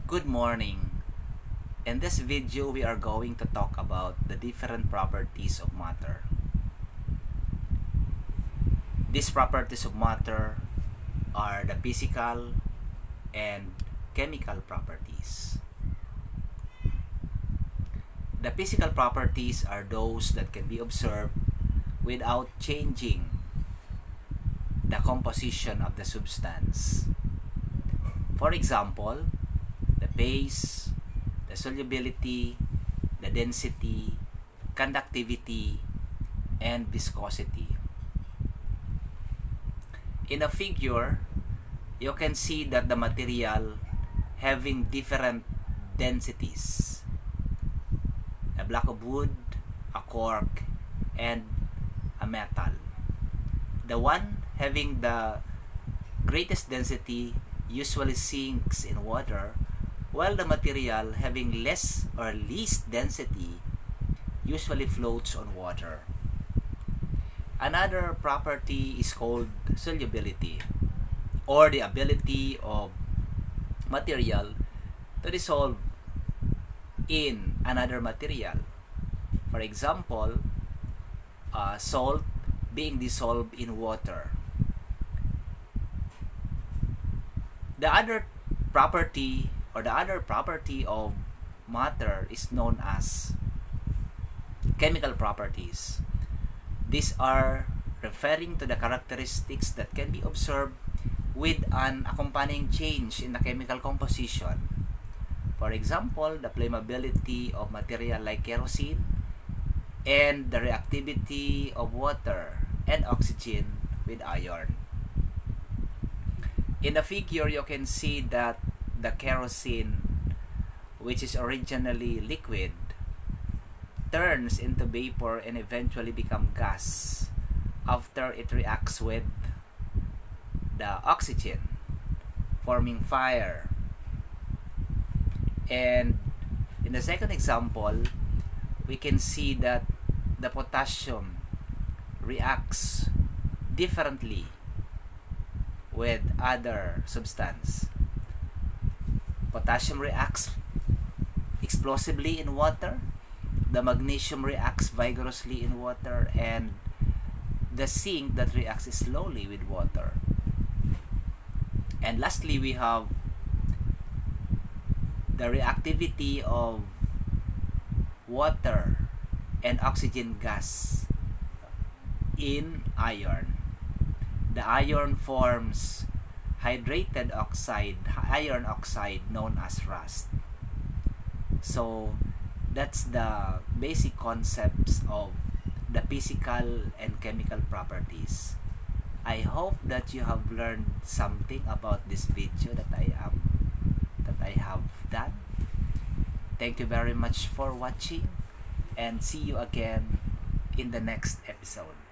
Good morning. In this video, we are going to talk about the different properties of matter. These properties of matter are the physical and chemical properties. The physical properties are those that can be observed without changing the composition of the substance. For example, the phase, the solubility, the density, conductivity, and viscosity. In a figure, you can see that the material having different densities. A block of wood, a cork, and a metal. The one having the greatest density usually sinks in water, while the material having less or least density usually floats on water. Another property is called solubility, or the ability of material to dissolve in another material. For example, salt being dissolved in water. The other property of matter is known as chemical properties. These are referring to the characteristics that can be observed with an accompanying change in the chemical composition. For example, the flammability of material like kerosene and the reactivity of water and oxygen with iron. In the figure, you can see that the kerosene, which is originally liquid, turns into vapor and eventually become gas after it reacts with the oxygen, forming fire. And in the second example, we can see that the potassium reacts differently with other substance. Potassium reacts explosively in water, the magnesium reacts vigorously in water, and the zinc that reacts slowly with water. And lastly, we have the reactivity of water and oxygen gas in iron. The iron forms hydrated iron oxide known as rust. So that's the basic concepts of the physical and chemical properties. I hope that you have learned something about this video that I have done. Thank you very much for watching, and see you again in the next episode.